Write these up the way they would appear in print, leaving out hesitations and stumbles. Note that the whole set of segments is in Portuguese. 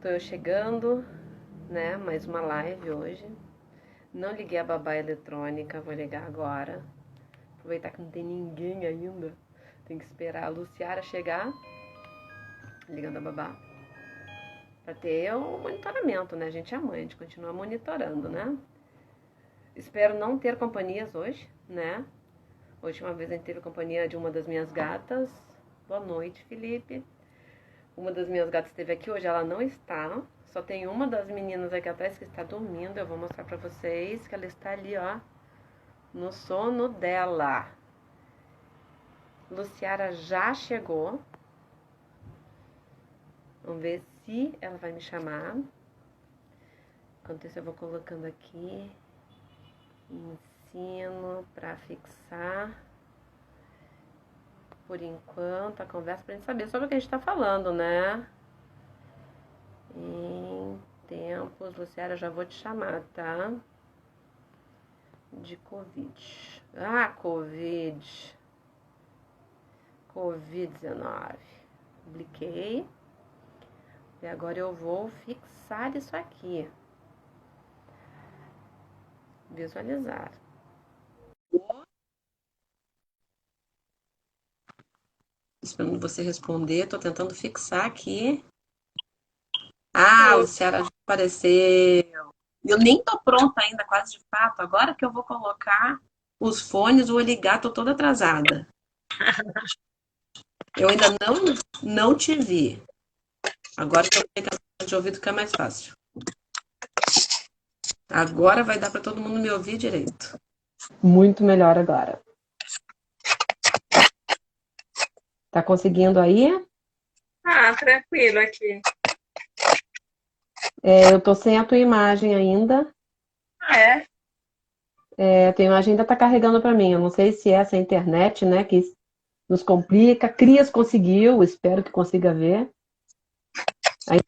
tô eu chegando, né? Mais uma live hoje. Não liguei a babá eletrônica, vou ligar agora. Aproveitar que não tem ninguém ainda. Tem que esperar a Luciara chegar, ligando a babá. Pra ter o monitoramento, né? A gente é mãe, a gente continua monitorando, né? Espero não ter companhias hoje, né? A última vez a gente teve companhia de uma das minhas gatas. Boa noite, Felipe. Uma das minhas gatas esteve aqui, hoje ela não está. Só tem uma das meninas aqui atrás que está dormindo. Eu vou mostrar pra vocês que ela está ali, ó, no sono dela. Luciara já chegou. Vamos ver se ela vai me chamar. Enquanto isso eu vou colocando aqui. Ensino pra fixar. Por enquanto, a conversa pra gente saber sobre o que a gente tá falando, né? Em tempos, Luciara, já vou te chamar, tá? De Covid. Ah, Covid. Covid-19. Publiquei. E agora eu vou fixar isso aqui. Visualizar. Esperando você responder, tô tentando fixar aqui. Ah, Oi. Luciara já apareceu. Eu nem tô pronta ainda, quase de fato. Agora que eu vou colocar os fones, vou ligar, tô toda atrasada. Eu ainda não te vi. Agora que eu tenho que de ouvido fica mais fácil. Agora vai dar para todo mundo me ouvir direito. Muito melhor agora. Tá conseguindo aí? Ah, tranquilo aqui. Eu tô sem a tua imagem ainda. Ah, é? A tua imagem ainda tá carregando para mim. Eu não sei se é essa internet, né, que nos complica. Crias conseguiu, espero que consiga ver. Aí,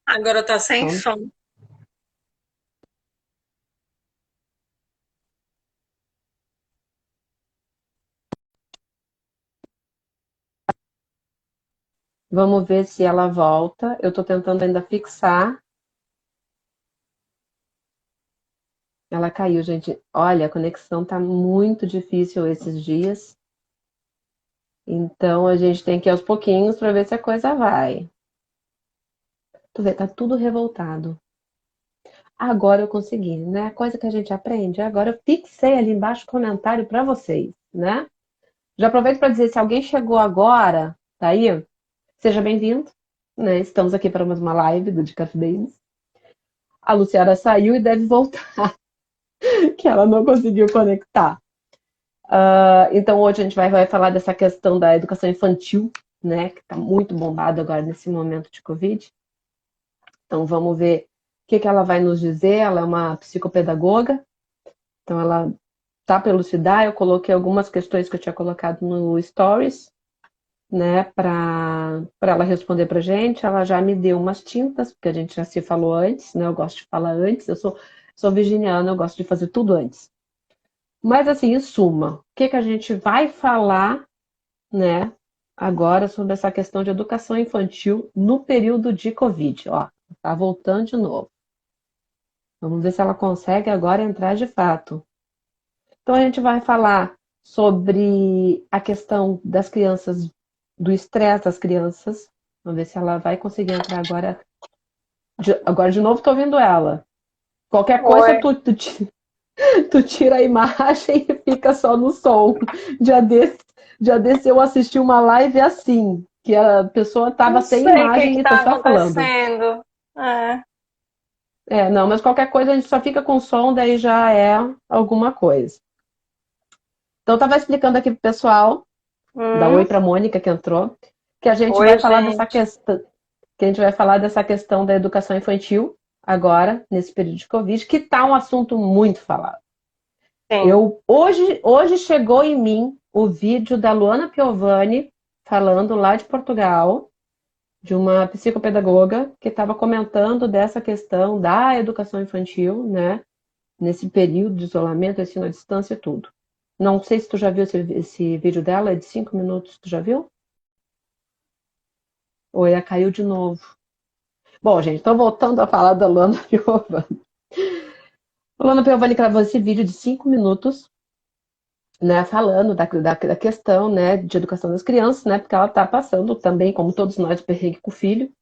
Agora tá sem então, som. vamos ver se ela volta. Eu tô tentando ainda fixar. Ela caiu, gente. Olha, a conexão tá muito difícil esses dias. Então a gente tem que ir aos pouquinhos para ver se a coisa vai. Tu vê, tá tudo revoltado. Agora eu consegui, né? Coisa que a gente aprende. Agora eu fixei ali embaixo o comentário para vocês, né? Já aproveito para dizer, se alguém chegou agora, tá aí? Seja bem-vindo, né? Estamos aqui para mais uma live do Dica Days. A Luciana saiu e deve voltar, que ela não conseguiu conectar. Então hoje a gente vai falar dessa questão da educação infantil, né? Que está muito bombado agora nesse momento de Covid. Então vamos ver o que ela vai nos dizer. Ela é uma psicopedagoga, então ela tá para elucidar. Eu coloquei algumas questões que eu tinha colocado no Stories, né, para ela responder para gente. Ela já me deu umas tintas, porque a gente já se falou antes, né? Eu gosto de falar antes. Eu sou virginiana, eu gosto de fazer tudo antes. Mas assim, em suma, o que a gente vai falar, né, agora sobre essa questão de educação infantil no período de Covid? Ó, tá voltando de novo. Vamos ver se ela consegue agora entrar de fato. Então a gente vai falar sobre a questão das crianças, do estresse das crianças. Vamos ver se ela vai conseguir entrar agora. Agora de novo estou vendo ela. Qualquer coisa Oi. tu tira a imagem e fica só no som. Dia desse, dia desse eu assisti uma live assim, que a pessoa estava Não sem sei o que imagem que e tá tá só falando. acontecendo. É. Não, mas qualquer coisa a gente só fica com som, daí já é alguma coisa. Então, eu estava explicando aqui pro pessoal, dá oi Hum. para Mônica que entrou, que a gente vai Oi, falar dessa gente. questão, que a gente vai falar dessa questão da educação infantil agora, nesse período de Covid, que tá um assunto muito falado. Sim. Hoje chegou em mim o vídeo da Luana Piovani falando lá de Portugal, de uma psicopedagoga que estava comentando dessa questão da educação infantil, né, nesse período de isolamento, ensino à distância e tudo. Não sei se tu já viu esse vídeo dela, é de 5 minutos, tu já viu? Ou ela caiu de novo? Bom, gente, então voltando a falar da Luana Piovani. A Luana Piovani gravou esse vídeo de 5 minutos, né, falando da questão, né, de educação das crianças, né, porque ela está passando também, como todos nós, perrengue com o filho.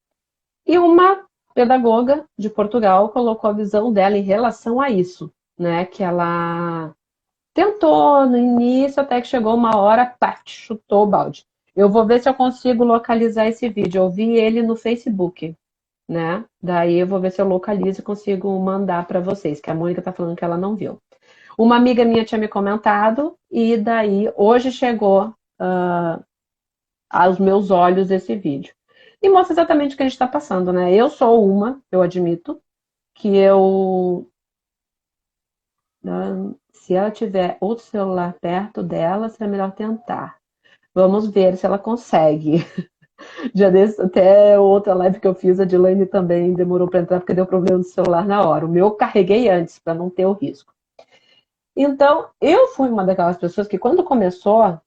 E uma pedagoga de Portugal colocou a visão dela em relação a isso, né, que ela tentou no início, até que chegou uma hora, pá, chutou o balde. Eu vou ver se eu consigo localizar esse vídeo. Eu vi ele no Facebook, né? Daí eu vou ver se eu localizo e consigo mandar para vocês, que a Mônica tá falando que ela não viu. Uma amiga minha tinha me comentado, e daí hoje chegou aos meus olhos esse vídeo. E mostra exatamente o que a gente está passando, né? Eu admito, que se ela tiver outro celular perto dela, será melhor tentar. Vamos ver se ela consegue. Já desse, até outra live que eu fiz, a Dilane também demorou para entrar porque deu problema no celular na hora. O meu eu carreguei antes, para não ter o risco. Então, eu fui uma daquelas pessoas que, quando começou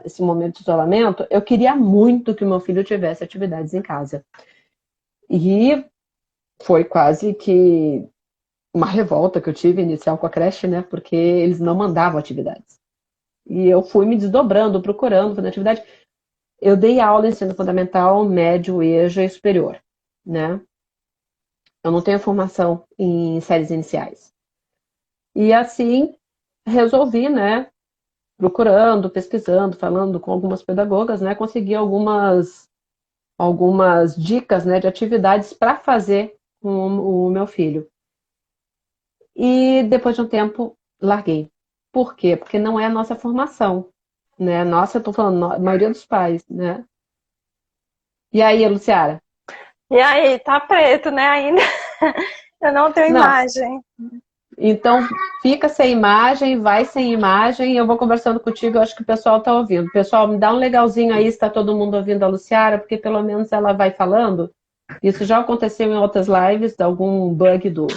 esse momento de isolamento, eu queria muito que o meu filho tivesse atividades em casa. E foi quase que uma revolta que eu tive inicial com a creche, né? Porque eles não mandavam atividades. E eu fui me desdobrando, procurando, fazendo atividade. Eu dei aula em ensino fundamental, médio, EJA e superior, né? Eu não tenho formação em séries iniciais. E assim, resolvi, né? Procurando, pesquisando, falando com algumas pedagogas, né? Consegui algumas dicas, né? De atividades para fazer com o meu filho. E depois de um tempo, larguei. Por quê? Porque não é a nossa formação, né? Nossa, eu tô falando, a maioria dos pais, né? E aí, Luciara? E aí, tá preto, né, ainda? Eu não tenho Não, imagem. então fica sem imagem, vai sem imagem, eu vou conversando contigo, eu acho que o pessoal tá ouvindo. Pessoal, me dá um legalzinho aí se tá todo mundo ouvindo a Luciara, porque pelo menos ela vai falando. Isso já aconteceu em outras lives, de algum bug do...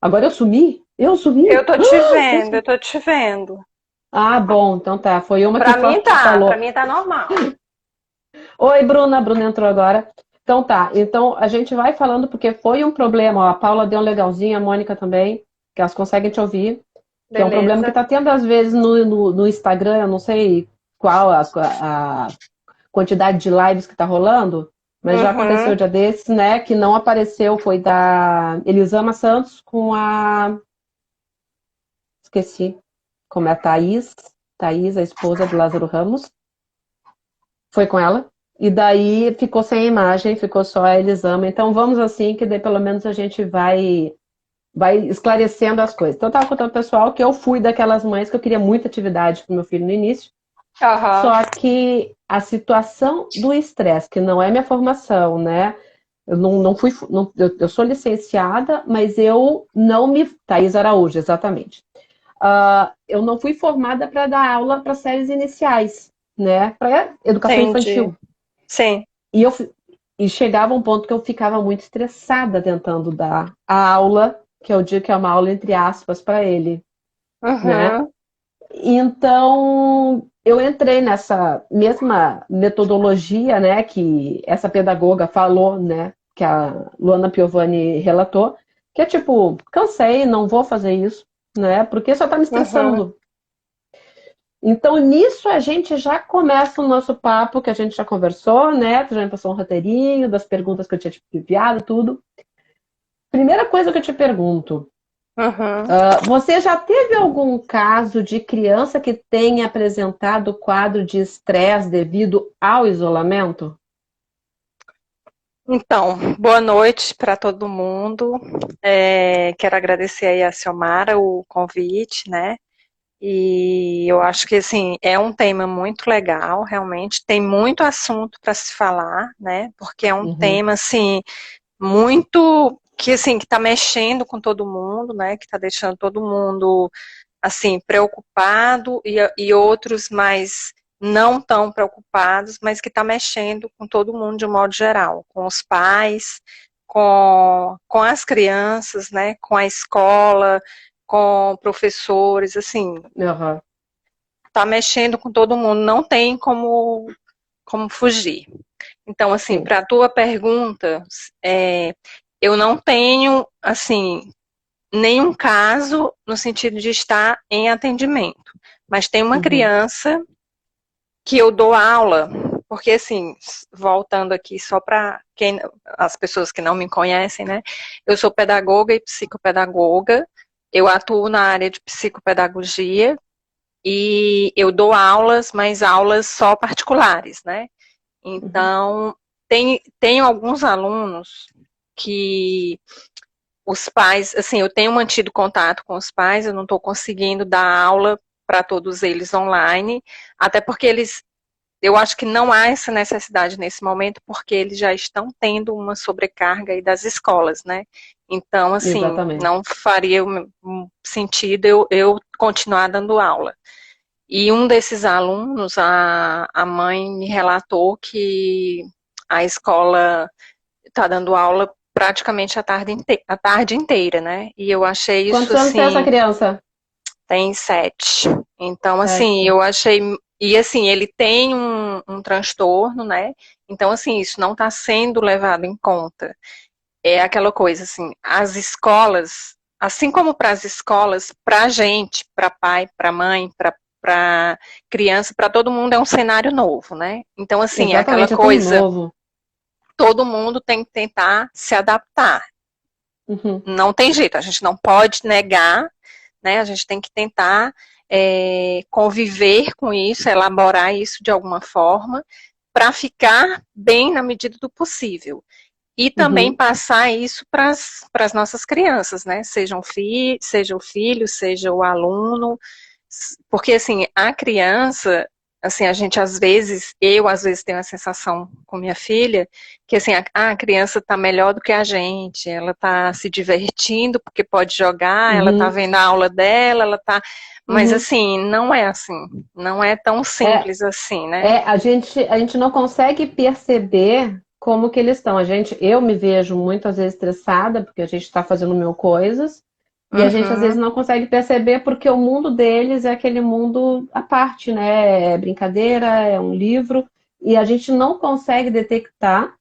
Agora eu sumi? Eu sumi? Eu tô te vendo, eu tô te vendo. Ah, bom, então tá. Foi uma que Pra falou. mim tá normal. Oi, Bruna. A Bruna entrou agora. Então tá. Então a gente vai falando porque foi um problema. Ó, a Paula deu um legalzinho, a Mônica também, que elas conseguem te ouvir. Que é um problema que Beleza. tá tendo às vezes no Instagram, eu não sei qual a quantidade de lives que tá rolando, mas já aconteceu o Uhum. dia desses, né? Que não apareceu, foi da Elisama Santos com a. Esqueci. Como é a Thaís, a esposa do Lázaro Ramos. Foi com ela. E daí ficou sem imagem, ficou só a Elisama. Então vamos assim, que daí pelo menos a gente vai esclarecendo as coisas. Então eu estava contando ao pessoal que eu fui daquelas mães que eu queria muita atividade com meu filho no início, Aham. só que a situação do estresse, que não é minha formação, né? Eu não fui, eu sou licenciada, mas eu não me. Thaís Araújo, exatamente. Eu não fui formada para dar aula para séries iniciais, né? Para educação Entendi. infantil. Sim. E, eu, e chegava um ponto que eu ficava muito estressada tentando dar a aula, que eu digo que é uma aula entre aspas para ele, né? Uhum. Então, eu entrei nessa mesma metodologia, né, que essa pedagoga falou, né, que a Luana Piovani relatou, que é tipo, cansei, não vou fazer isso, né, porque só tá me Uhum. estressando. Então, nisso a gente já começa o nosso papo, que a gente já conversou, né? Tu já me passou um roteirinho das perguntas que eu tinha te enviado, tudo. Primeira coisa que eu te pergunto, Uhum. você já teve algum caso de criança que tenha apresentado quadro de estresse devido ao isolamento? Então, boa noite para todo mundo. Quero agradecer aí a Ciomara o convite, né? E eu acho que assim é um tema muito legal, realmente tem muito assunto para se falar, né? Porque é um Uhum, tema assim muito que assim que está mexendo com todo mundo, né? Que está deixando todo mundo assim preocupado e outros mais não tão preocupados, mas que está mexendo com todo mundo de um modo geral, com os pais, com as crianças, né? Com a escola com professores, assim, Aham, tá mexendo com todo mundo, não tem como fugir. Então, assim, sim. para a tua pergunta, eu não tenho, assim, nenhum caso no sentido de estar em atendimento, mas tem uma Uhum, criança que eu dou aula, porque assim, voltando aqui só para quem as pessoas que não me conhecem, né? Eu sou pedagoga e psicopedagoga, eu atuo na área de psicopedagogia e eu dou aulas, mas aulas só particulares, né? uhum, Então, tem alguns alunos que os pais, assim, eu tenho mantido contato com os pais, eu não estou conseguindo dar aula para todos eles online, até porque eu acho que não há essa necessidade nesse momento, porque eles já estão tendo uma sobrecarga aí das escolas, né? Então, assim, exatamente. não faria sentido eu continuar dando aula. E um desses alunos, a mãe me relatou que a escola está dando aula praticamente a tarde inteira, né? E eu achei isso Quantos anos tem essa assim, criança? tem 7. Então, assim, 7. eu achei. E assim, ele tem um transtorno, né? Então, assim, isso não está sendo levado em conta. É aquela coisa, assim, as escolas, assim como para as escolas, para a gente, para pai, para mãe, para criança, para todo mundo é um cenário novo, né? Então, assim, é aquela Exatamente, é tudo coisa, novo. todo mundo tem que tentar se adaptar. Uhum, Não tem jeito, a gente não pode negar, né? A gente tem que tentar conviver com isso, elaborar isso de alguma forma, para ficar bem na medida do possível. E também uhum, passar isso para as nossas crianças, né? Seja o filho, seja o aluno, porque assim, a criança, assim, a gente eu às vezes tenho a sensação com minha filha, que assim, a criança está melhor do que a gente, ela está se divertindo porque pode jogar, ela está uhum, vendo a aula dela, ela está. Mas uhum. assim, não é assim, não é tão É, simples assim, né? a gente não consegue perceber como que eles estão. Eu me vejo muitas vezes estressada, porque a gente está fazendo mil coisas, e a gente às vezes Uhum, não consegue perceber porque o mundo deles é aquele mundo à parte, né? É brincadeira, é um livro, e a gente não consegue detectar,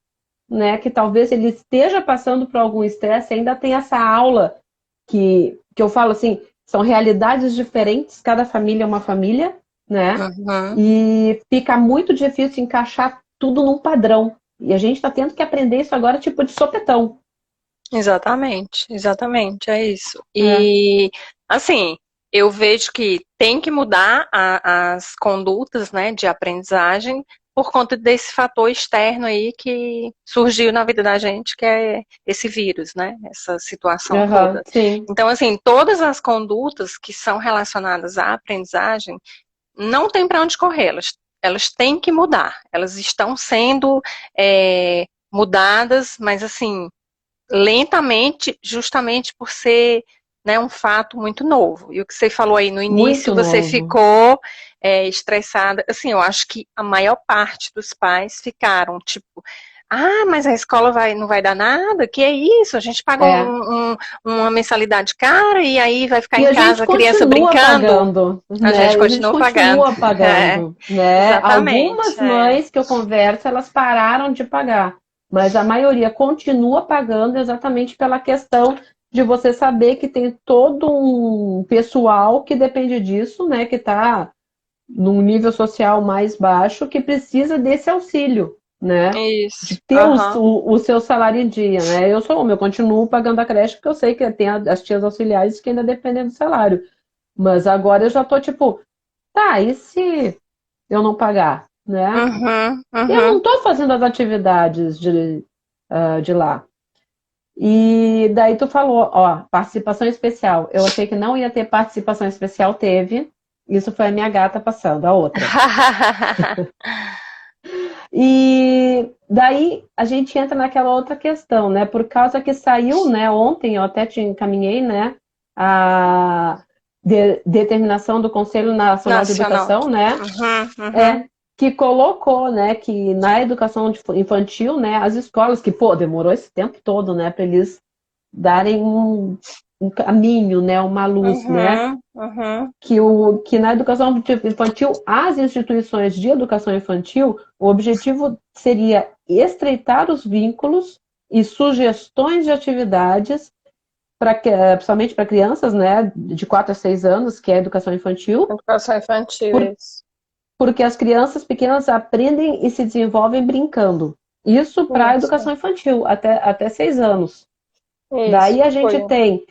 né, que talvez ele esteja passando por algum estresse, ainda tem essa aula que eu falo assim, são realidades diferentes, cada família é uma família, né? uhum. E fica muito difícil encaixar tudo num padrão. E a gente está tendo que aprender isso agora, tipo de sopetão. Exatamente, exatamente, é isso. É. E assim, eu vejo que tem que mudar as condutas, né, de aprendizagem por conta desse fator externo aí que surgiu na vida da gente, que é esse vírus, né, essa situação Aham, toda. sim. Então, assim, todas as condutas que são relacionadas à aprendizagem não tem para onde correr, elas têm que mudar. Elas estão sendo mudadas, mas assim lentamente, justamente por ser, né, um fato muito novo. E o que você falou aí no início, Muito você novo. ficou estressada. Assim, eu acho que a maior parte dos pais ficaram tipo, ah, mas a escola não vai dar nada? Que é isso? A gente paga É. uma mensalidade cara e aí vai ficar E em a gente casa a criança continua brincando? pagando, A gente né? E a gente continua pagando. continua É, pagando, né? exatamente. Algumas mães que eu converso, elas pararam de pagar, mas a maioria continua pagando exatamente pela questão de você saber que tem todo um pessoal que depende disso, né? Que está num nível social mais baixo, que precisa desse auxílio, né? De Isso. ter Aham. o seu salário em dia, né? Eu sou homem, eu continuo pagando a creche porque eu sei que tem as tias auxiliares que ainda dependem do salário. Mas agora eu já tô tipo, tá, e se eu não pagar, né? Uhum, Eu não uhum. tô fazendo as atividades de lá. E daí tu falou, ó, participação especial. Eu achei que não ia ter participação especial, teve. Isso foi a minha gata passando, a outra. E daí a gente entra naquela outra questão, né? Por causa que saiu, né, ontem, eu até te encaminhei, né, a determinação do Conselho Nacional de Nacional. Educação, né, Uhum, uhum. é que colocou, né, que na educação infantil, né, as escolas que, pô, demorou esse tempo todo, né, para eles darem um um caminho, né, uma luz, né? Uhum, uhum. Que na educação infantil, as instituições de educação infantil, o objetivo seria estreitar os vínculos e sugestões de atividades principalmente para crianças, né, de 4 a 6 anos, que é a educação infantil, Educação infantil, por, isso. porque as crianças pequenas aprendem e se desenvolvem brincando. Isso para a Isso, educação infantil, até 6 anos. isso. Daí a gente Foi. tem,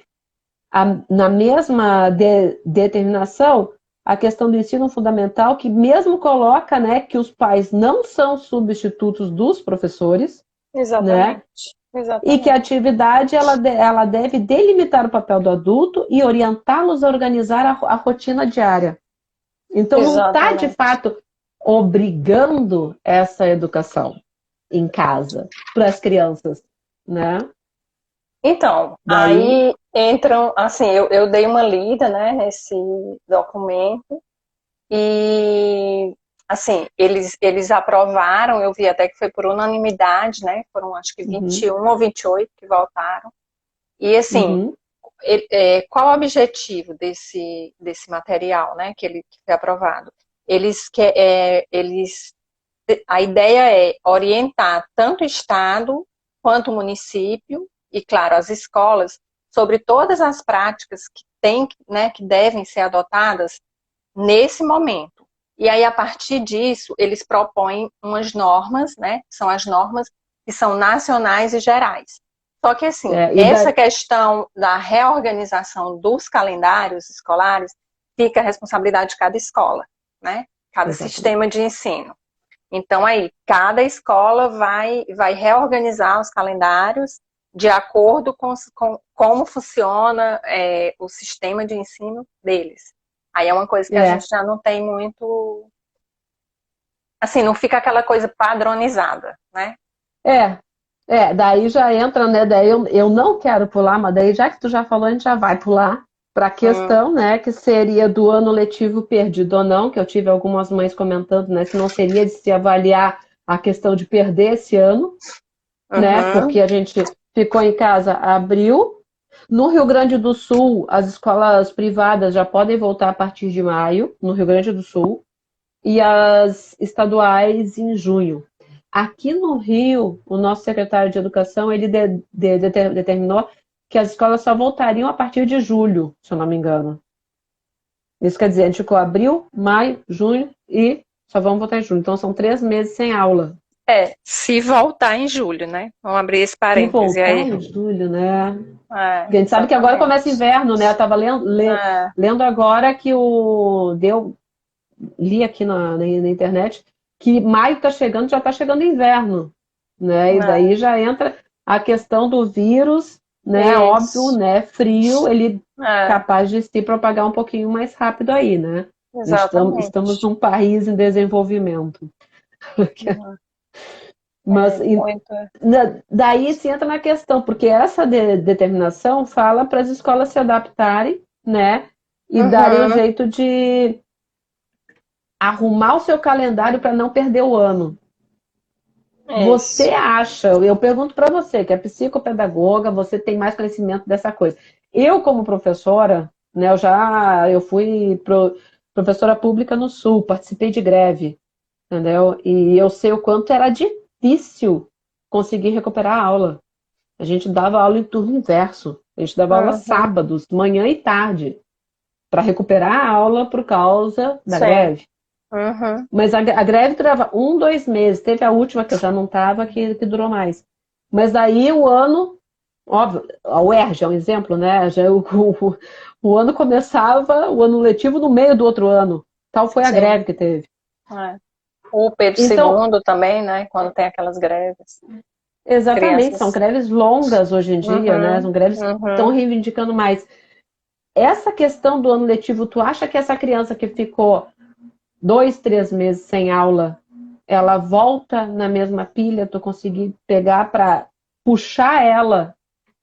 na mesma determinação, a questão do ensino fundamental, que mesmo coloca, né, que os pais não são substitutos dos professores, né, Exatamente. e que a Exatamente. atividade ela deve delimitar o papel do adulto e orientá-los a organizar a rotina diária. Então, não está, de Exatamente. fato, obrigando essa educação em casa para as crianças, né? Então, Daí, aí entram, assim, eu dei uma lida, né, nesse documento e, assim, eles aprovaram, eu vi até que foi por unanimidade, né, foram acho que uhum, 21 ou 28 que votaram. E, assim, uhum, qual o objetivo desse material, né, que foi aprovado? Eles, a ideia é orientar tanto o Estado quanto o município e, claro, as escolas sobre todas as práticas que tem, né, que devem ser adotadas nesse momento. E aí, a partir disso, eles propõem umas normas, né, que são as normas que são nacionais e gerais. Só que, assim, e essa da, questão da reorganização dos calendários escolares fica a responsabilidade de cada escola, né, cada sistema exatamente. de ensino. Então, aí, cada escola vai reorganizar os calendários de acordo com como funciona o sistema de ensino deles. Aí é uma coisa que a É, gente já não tem muito. Assim, não fica aquela coisa padronizada, né? é, daí já entra, né? Daí eu não quero pular, mas daí já que tu já falou, a gente já vai pular para a Hum, questão, né, que seria do ano letivo perdido ou não, que eu tive algumas mães comentando, né, se não seria de se avaliar a questão de perder esse ano, né, uhum, porque a gente ficou em casa abril. No Rio Grande do Sul, as escolas privadas já podem voltar a partir de maio, no Rio Grande do Sul, e as estaduais em junho. Aqui no Rio, o nosso secretário de Educação, ele determinou que as escolas só voltariam a partir de julho, se eu não me engano. Isso quer dizer, a gente ficou abril, maio, junho e só vamos voltar em julho. Então, são 3 meses sem aula. se voltar em julho, né? Vamos abrir esse Se parêntese voltar aí. em julho, né? Porque a gente sabe que agora começa Exatamente. inverno, né? Eu estava É, lendo agora que li aqui na internet que maio está chegando, já está chegando inverno, né? E daí já entra a questão do vírus, né? Óbvio, isso. né? Frio, ele É, capaz de se propagar um pouquinho mais rápido aí, né? Estamos exatamente. num país em desenvolvimento. Uhum. Mas Muito. daí se entra na questão, porque essa determinação fala para as escolas se adaptarem, né? E darem um Uhum. jeito de arrumar o seu calendário para não perder o ano. Você Isso. acha, eu pergunto para você, que é psicopedagoga, você tem mais conhecimento dessa coisa. Eu, como professora, né, eu fui professora pública no Sul, participei de greve, entendeu? E eu sei o quanto era difícil conseguir recuperar a aula. A gente dava aula em turno inverso, a gente dava aula Uhum. sábados, manhã e tarde, para recuperar a aula por causa da Sim. greve. Uhum. Mas a greve durava 2 meses. Teve a última que eu já não estava, que durou mais. Mas daí o ano, óbvio, a UERJ é um exemplo, né? O ano começava, o ano letivo, no meio do outro ano. Tal foi a Sim. greve que teve. É. O Pedro Então, II também, né? Quando tem aquelas greves. exatamente, são Crianças. greves longas hoje em dia, né? Uhum. São greves que estão Uhum. reivindicando mais. Essa questão do ano letivo, tu acha que essa criança que ficou 2, 3 meses sem aula, ela volta na mesma pilha, tu conseguir pegar para puxar ela,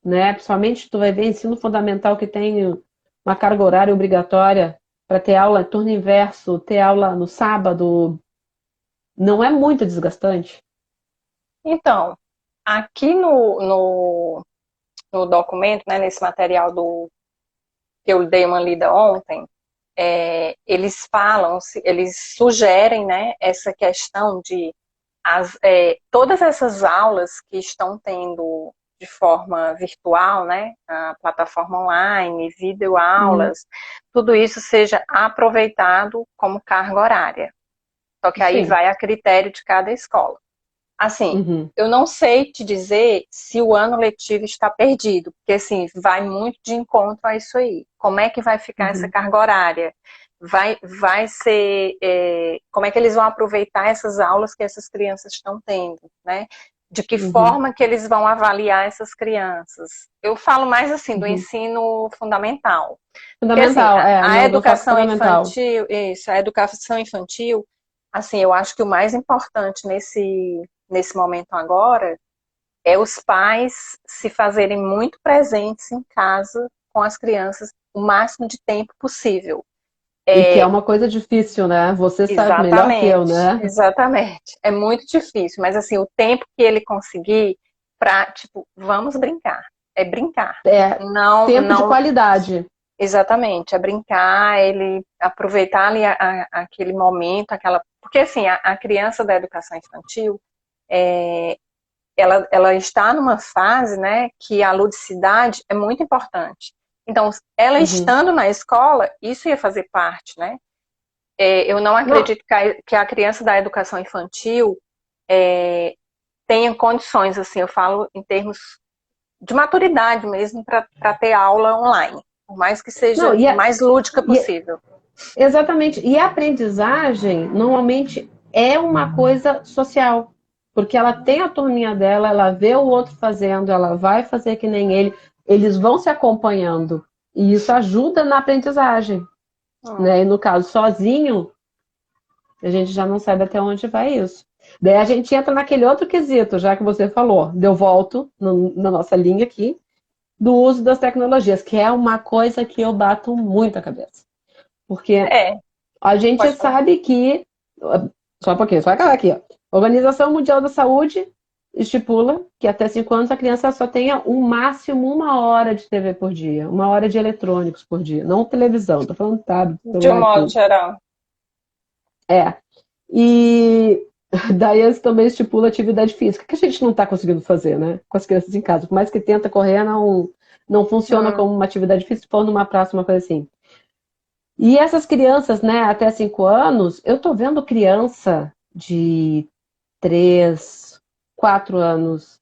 né? Principalmente tu vai ver ensino fundamental que tem uma carga horária obrigatória para ter aula turno inverso, ter aula no sábado, não é muito desgastante? Então, aqui no documento, né, nesse material que eu dei uma lida ontem, eles sugerem, né, essa questão de todas essas aulas que estão tendo de forma virtual, né, a plataforma online, Uhum. videoaulas, tudo isso seja aproveitado como carga horária. Só que aí Sim. vai a critério de cada escola. Assim, Uhum. eu não sei te dizer se o ano letivo está perdido, porque assim, vai muito de encontro a isso aí. Como é que vai ficar essa Uhum. carga horária? Vai ser, como é que eles vão aproveitar essas aulas que essas crianças estão tendo, né? De que Uhum. forma que eles vão avaliar essas crianças? Eu falo mais assim do Uhum. ensino fundamental. Porque assim, Fundamental, a no do foco educação fundamental. infantil, isso, a educação infantil, assim, eu acho que o mais importante nesse momento agora é os pais se fazerem muito presentes em casa com as crianças o máximo de tempo possível. E que é É, uma coisa difícil, né? Você sabe melhor que eu, exatamente, né? exatamente. É muito difícil, mas assim, o tempo que ele conseguir para, tipo, vamos brincar. É brincar. É Não, tempo de não, qualidade. exatamente, é brincar, ele aproveitar ali aquele momento, aquela. Porque assim, a criança da educação infantil, é, ela está numa fase, né, que a ludicidade é muito importante. Então, ela Uhum. estando na escola, isso ia fazer parte, né? Eu não Não, acredito que a criança da educação infantil é, tenha condições, assim, eu falo em termos de maturidade mesmo, para ter aula online, por mais que não, seja mais lúdica possível. exatamente. E a aprendizagem, normalmente, é uma coisa social. Porque ela tem a turminha dela, ela vê o outro fazendo, ela vai fazer que nem ele, eles vão se acompanhando. E isso ajuda na aprendizagem. Hum, Né? E no caso, sozinho, a gente já não sabe até onde vai isso. Daí a gente entra naquele outro quesito, já que você falou, eu volto na nossa linha aqui, do uso das tecnologias, que é uma coisa que eu bato muito a cabeça. Porque é, a gente pode falar. sabe que. Só um pouquinho, só acabar aqui. Ó. A Organização Mundial da Saúde estipula que até 5 anos a criança só tenha o máximo 1 hora de TV por dia, 1 hora de eletrônicos por dia, não televisão, tô falando tablet, De um celular, modo tudo. geral. É. E daí eles também estipula atividade física, que a gente não está conseguindo fazer, né? Com as crianças em casa. Por mais que tenta correr, não funciona Hum, como uma atividade física, se for numa praça, uma coisa assim. E essas crianças, né, até 5 anos, eu tô vendo criança de 3, 4 anos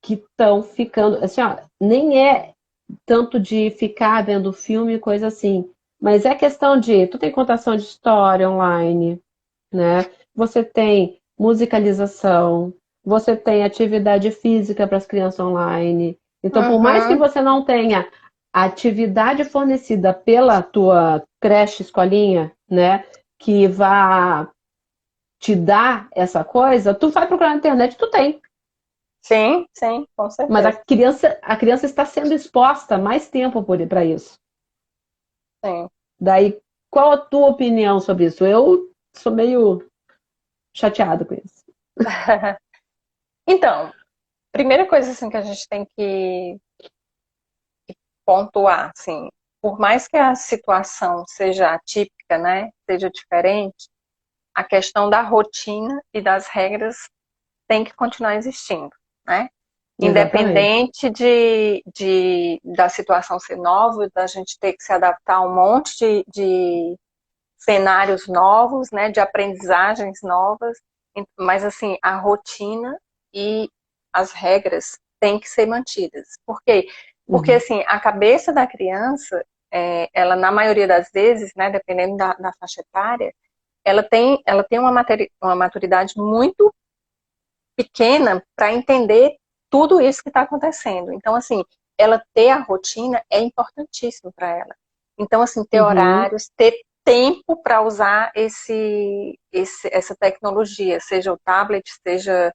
que estão ficando, assim, ó, nem é tanto de ficar vendo filme e coisa assim, mas é questão de, tu tem contação de história online, né? Você tem musicalização, você tem atividade física para as crianças online. Então, por mais que uhum, você não tenha atividade fornecida pela tua creche, escolinha, né, que vá te dar essa coisa, tu vai procurar na internet, tu tem. sim, sim, com Mas certeza. a criança está sendo exposta mais tempo para isso. Sim. Daí, qual a tua opinião sobre isso? Eu sou meio chateada com isso. Então, primeira coisa assim que a gente tem que pontuar, assim, por mais que a situação seja atípica, né, seja diferente, a questão da rotina e das regras tem que continuar existindo, né? Exatamente. Independente da situação ser nova, da gente ter que se adaptar a um monte de cenários novos, né, de aprendizagens novas, mas assim, a rotina e as regras têm que ser mantidas. Por quê? Porque Uhum. assim, a cabeça da criança, ela na maioria das vezes, né, dependendo da faixa etária, ela tem uma maturidade muito pequena para entender tudo isso que está acontecendo. Então, assim, ela ter a rotina é importantíssimo para ela. Então, assim, ter Uhum. horários, ter tempo para usar essa tecnologia, seja o tablet, seja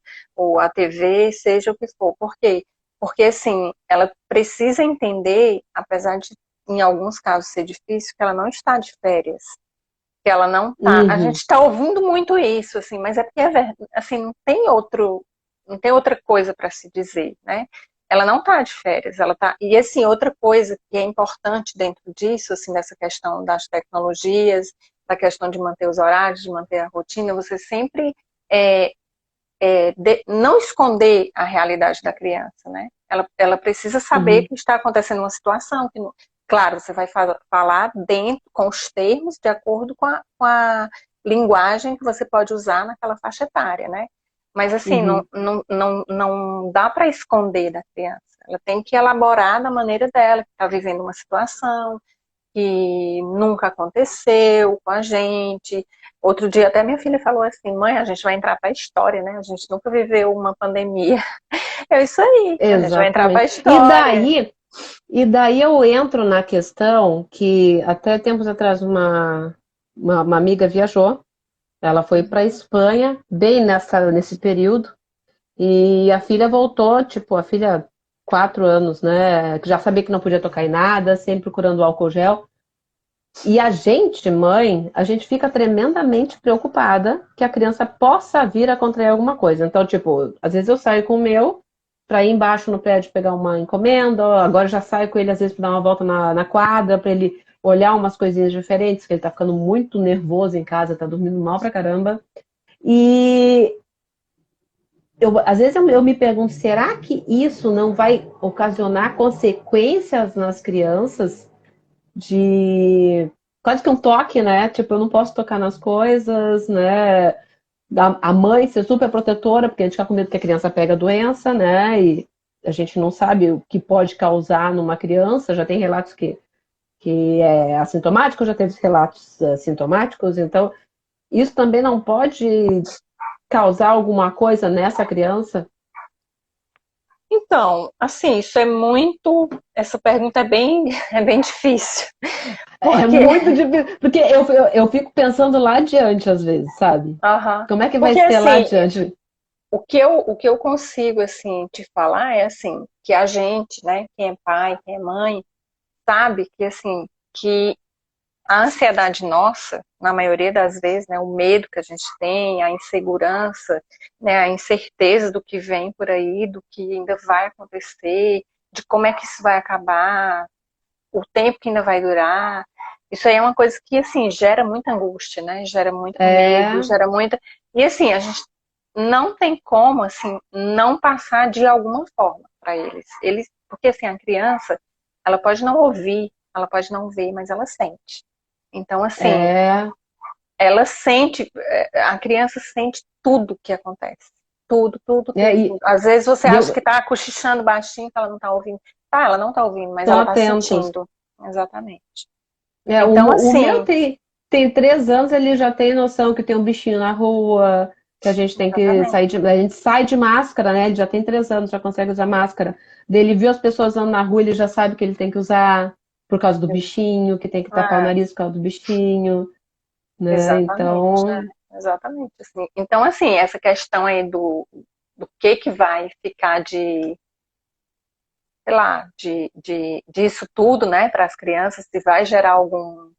a TV, seja o que for. Por quê? Porque, assim, ela precisa entender, apesar de, em alguns casos, ser difícil, que ela não está de férias, que ela não tá. A gente Uhum. está ouvindo muito isso, assim, mas é porque assim, não tem outra coisa para se dizer, né? ela não está de férias, ela tá. E assim, outra coisa que é importante dentro disso, assim, dessa questão das tecnologias, da questão de manter os horários, de manter a rotina, você sempre é, não esconder a realidade da criança, né? Ela precisa saber Uhum, que está acontecendo uma situação que, claro, você vai falar dentro, com os termos, de acordo com a linguagem que você pode usar naquela faixa etária, né? Mas assim, uhum. não dá para esconder da criança. Ela tem que elaborar da maneira dela, que está vivendo uma situação que nunca aconteceu com a gente. Outro dia até minha filha falou assim, mãe, a gente vai entrar para a história, né? A gente nunca viveu uma pandemia. É isso aí, a gente vai entrar para a Exatamente. história. E daí eu entro na questão que até tempos atrás uma amiga viajou, ela foi para a Espanha, bem nesse período, e a filha voltou, tipo, a filha, 4 anos, né, que já sabia que não podia tocar em nada, sempre procurando álcool gel. E a gente, mãe, a gente fica tremendamente preocupada que a criança possa vir a contrair alguma coisa. Então, tipo, às vezes eu saio com o meu para ir embaixo no prédio pegar uma encomenda, agora já saio com ele às vezes para dar uma volta na quadra, para ele olhar umas coisinhas diferentes, que ele tá ficando muito nervoso em casa, tá dormindo mal pra caramba. E às vezes eu me pergunto, será que isso não vai ocasionar consequências nas crianças de quase que um toque, né? Tipo, eu não posso tocar nas coisas, né? A mãe ser super protetora, porque a gente fica com medo que a criança pega a doença, né? E a gente não sabe o que pode causar numa criança. Já tem relatos que é assintomático, já teve relatos sintomáticos, então isso também não pode causar alguma coisa nessa criança. Então, assim, isso é muito. Essa pergunta é bem difícil. É Porque, muito difícil, porque eu fico pensando lá adiante às vezes, sabe? aham, Como é que vai porque ser lá assim, adiante? o que eu consigo, assim, te falar é, assim, que a gente, né, quem é pai, quem é mãe, sabe que, assim, que a ansiedade nossa, na maioria das vezes, né, o medo que a gente tem, a insegurança, né, a incerteza do que vem por aí, do que ainda vai acontecer, de como é que isso vai acabar, o tempo que ainda vai durar, isso aí é uma coisa que, assim, gera muita angústia, né, gera muito medo, É, gera muita... E, assim, a gente não tem como, assim, não passar de alguma forma para eles. Porque, assim, a criança, ela pode não ouvir, ela pode não ver, mas ela sente. Então, assim, é, ela sente, a criança sente tudo que acontece. Tudo, tudo, é, tudo, tudo. Às vezes você e acha eu, que tá cochichando baixinho, que ela não tá ouvindo. Tá, ela não tá ouvindo, mas estão ela tá atentos. sentindo. Exatamente. É, Então, o meu assim, tem 3 anos, ele já tem noção que tem um bichinho na rua, que a gente tem que exatamente. sair a gente sai de máscara, né? Ele já tem 3 anos, já consegue usar máscara. Ele viu as pessoas andando na rua, ele já sabe que ele tem que usar por causa do bichinho, que tem que tapar o É, nariz por causa do bichinho, né? exatamente. Então, Exatamente. Assim. Então, assim, essa questão aí do que vai ficar de, sei lá, disso tudo, né, para as crianças, se vai gerar algum.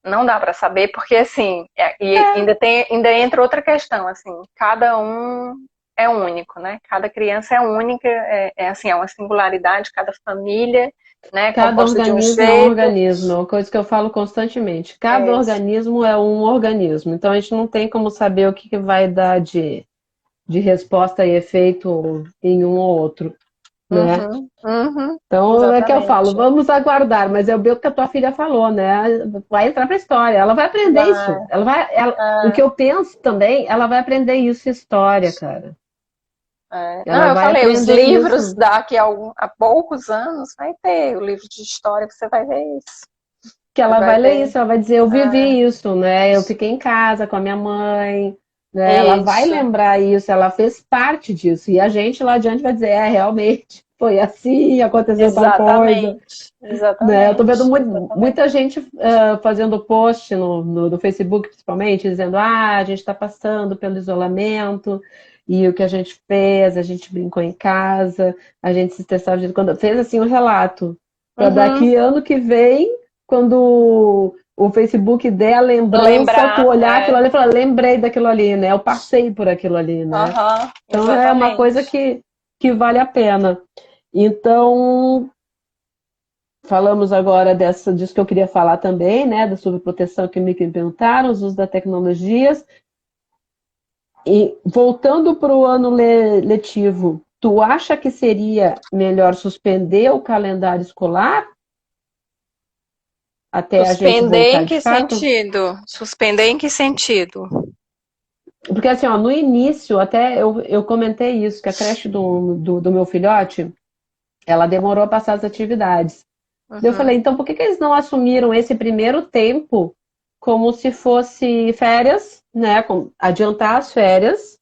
Não dá para saber, porque assim, e ainda entra outra questão, assim, cada um é único, né? Cada criança é única, assim, é uma singularidade, cada família, né, cada composta de um organismo é um jeito. organismo, é uma coisa que eu falo constantemente. Cada É, organismo é um organismo, então a gente não tem como saber o que que vai dar de resposta e efeito em um ou outro, né? uhum, uhum, Então é que eu falo, exatamente. vamos aguardar, mas é o que a tua filha falou, né? Vai entrar para a história, ela vai aprender isso. Vai, O que é, eu penso também, ela vai aprender isso em história, cara. Não, Ela eu vai falei, os aprender livros isso. daqui a poucos anos vai ter o livro de história, você vai ver isso. Que Você ela vai vai ler ver. isso, ela vai dizer, eu vivi isso, né? Eu fiquei em casa com a minha mãe, né? Ela vai Isso, lembrar isso, ela fez parte disso. E a gente lá adiante vai dizer, realmente, foi assim, aconteceu tal coisa. exatamente, Né? Eu tô vendo exatamente, exatamente. muita gente fazendo post no Facebook, principalmente, dizendo: a gente está passando pelo isolamento e o que a gente fez, a gente brincou em casa, a gente se estressava. Quando fez assim um relato, para Uhum. daqui ano que vem, quando o Facebook der a lembrança, tu Lembrar, olhar aquilo ali e falar: lembrei daquilo ali, né? Eu passei por aquilo ali, né? aham, Então é uma coisa exatamente. que que vale a pena. Então, falamos agora disso que eu queria falar também, né, da sobreproteção que me perguntaram, os usos das tecnologias. E voltando para o ano letivo, tu acha que seria melhor suspender o calendário escolar até a gente Suspender voltar em de que fato? sentido? Suspender em que sentido? Porque assim, ó, no início, até eu comentei isso, que a creche do meu filhote, ela demorou a passar as atividades. Daí eu falei, Uhum, então por que eles não assumiram esse primeiro tempo como se fosse férias, né? Adiantar as férias,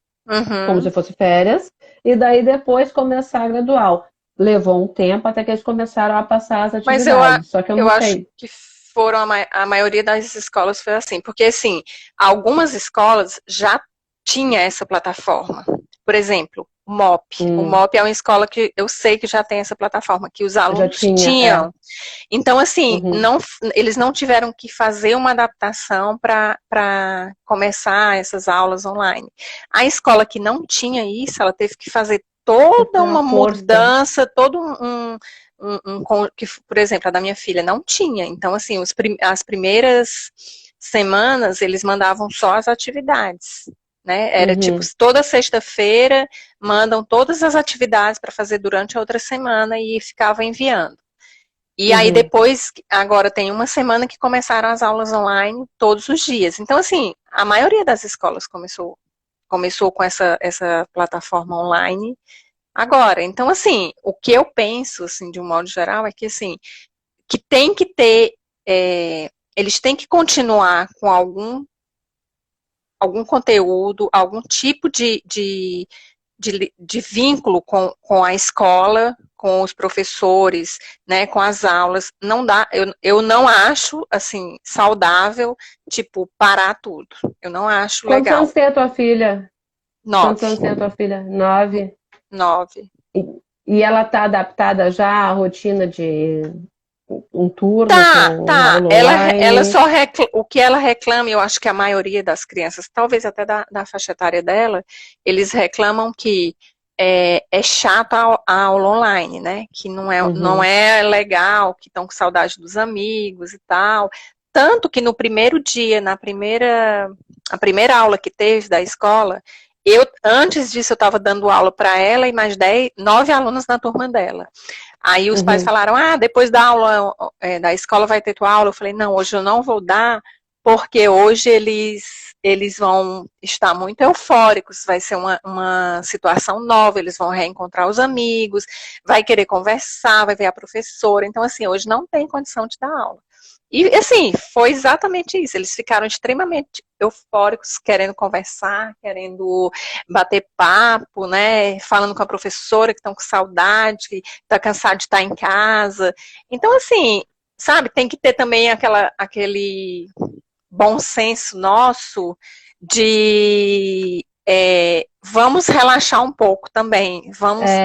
como se uhum. fosse férias, e daí depois começar a gradual. Levou um tempo até que eles começaram a passar as Mas atividades. Só que eu eu não acho sei. que foram a maioria das escolas foi assim, porque assim, algumas escolas já tinha essa plataforma. Por exemplo, o MOP. O MOP é uma escola que eu sei que já tem essa plataforma, que os Já alunos tinha, é. tinham. Então, assim, Uhum, não, eles não tiveram que fazer uma adaptação para começar essas aulas online. A escola que não tinha isso, ela teve que fazer teve que toda ter uma uma força. mudança, todo que, por exemplo, a da minha filha não tinha. Então, assim, as primeiras semanas eles mandavam só as atividades. Né? Era tipo, Uhum, toda sexta-feira mandam todas as atividades para fazer durante a outra semana e ficava enviando. E aí uhum. depois, agora tem uma semana que começaram as aulas online todos os dias. Então, assim, a maioria das escolas começou com essa plataforma online agora. Então, assim, o que eu penso, assim, de um modo geral, é que, assim, que tem que ter, eles têm que continuar com algum conteúdo, algum tipo de vínculo com a escola, com os professores, né, com as aulas. Não dá, eu não acho assim saudável, tipo, parar tudo. Eu não acho Quantos anos legal. tem a tua filha? Quantos 9, anos tem a tua filha? 9. 9. E, e ela está adaptada já à rotina de um turno Tá, com tá. aula Ela online? só o que ela reclama, eu acho que a maioria das crianças, talvez até da faixa etária dela, eles reclamam que é chato a aula online, né? Que não Uhum, é legal, que estão com saudade dos amigos e tal. Tanto que no primeiro dia, a primeira aula que teve da escola, antes disso eu estava dando aula para ela e mais 9 alunos na turma dela. Aí os pais uhum, falaram, depois da aula, da escola vai ter tua aula. Eu falei, não, hoje eu não vou dar, porque hoje eles vão estar muito eufóricos, vai ser uma situação nova, eles vão reencontrar os amigos, vai querer conversar, vai ver a professora. Então, assim, hoje não tem condição de dar aula. E, assim, foi exatamente isso. Eles ficaram extremamente eufóricos, querendo conversar, querendo bater papo, né? Falando com a professora, que estão com saudade, que está cansado de estar em casa. Então, assim, sabe, tem que ter também aquele bom senso nosso de vamos relaxar um pouco também, vamos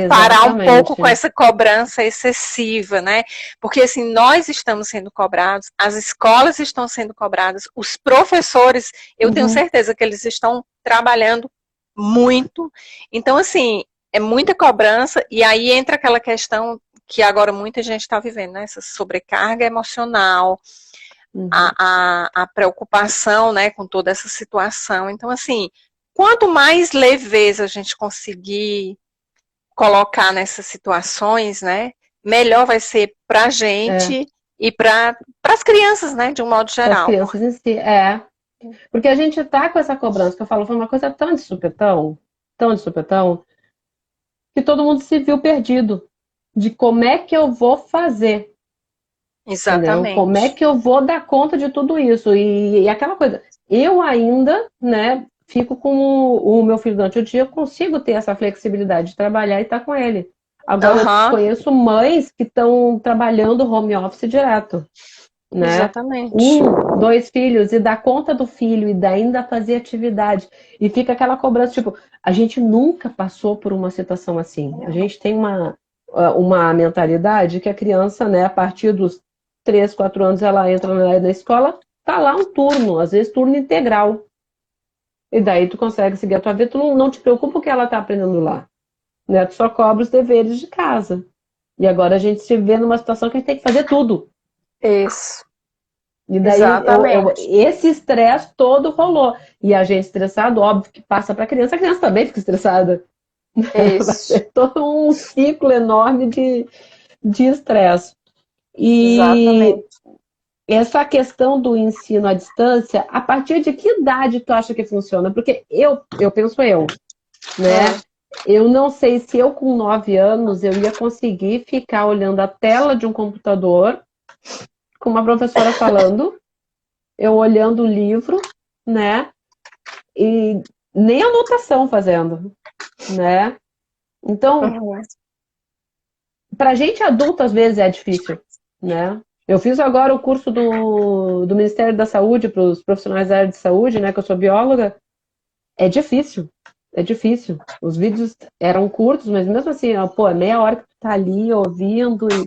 parar um pouco com exatamente. essa cobrança excessiva, né? Porque assim, nós estamos sendo cobrados, as escolas estão sendo cobradas, os professores, eu tenho Uhum. certeza que eles estão trabalhando muito. Então, assim, é muita cobrança, e aí entra aquela questão que agora muita gente está vivendo, né? Essa sobrecarga emocional, Uhum. a preocupação, né, com toda essa situação. Então, assim, quanto mais leveza a gente conseguir colocar nessas situações, né, melhor vai ser para a É, gente e para as crianças, né, de um modo para as geral. crianças em si, é. Porque a gente tá com essa cobrança, que eu falo, foi uma coisa tão de supetão, que todo mundo se viu perdido de como é que eu vou fazer, entendeu? Como é Exatamente. que eu vou dar conta de tudo isso? E aquela coisa, eu ainda, né, fico com o meu filho durante o dia, eu consigo ter essa flexibilidade de trabalhar e estar com ele. Agora, eu Aham, conheço mães que estão trabalhando home office direto, né? exatamente. Um, dois filhos, e dar conta do filho, e ainda fazer atividade. E fica aquela cobrança, tipo, a gente nunca passou por uma situação assim. A gente tem uma mentalidade que a criança, né, a partir dos 3, 4 anos, ela entra na escola, tá lá um turno, às vezes turno integral. E daí tu consegue seguir a tua vida, tu não te preocupa o que ela tá aprendendo lá. né? Tu só cobra os deveres de casa. E agora a gente se vê numa situação que a gente tem que fazer tudo. Isso, E daí exatamente. esse estresse todo rolou. E a gente estressado, óbvio que passa para a criança também fica estressada. Vai Isso, ser todo um ciclo enorme de estresse. E exatamente. essa questão do ensino à distância, a partir de que idade tu acha que funciona? Porque eu penso né? Hum. Eu não sei se eu com 9 anos eu ia conseguir ficar olhando a tela de um computador com uma professora falando, eu olhando o livro, né? E nem anotação fazendo, né? Então, Uhum. para gente adulto às vezes é difícil, né? Eu fiz agora o curso do Ministério da Saúde para os profissionais da área de saúde, né? Que eu sou bióloga. É difícil, é difícil. Os vídeos eram curtos, mas mesmo assim, ó, pô, é meia hora que tu tá ali ouvindo e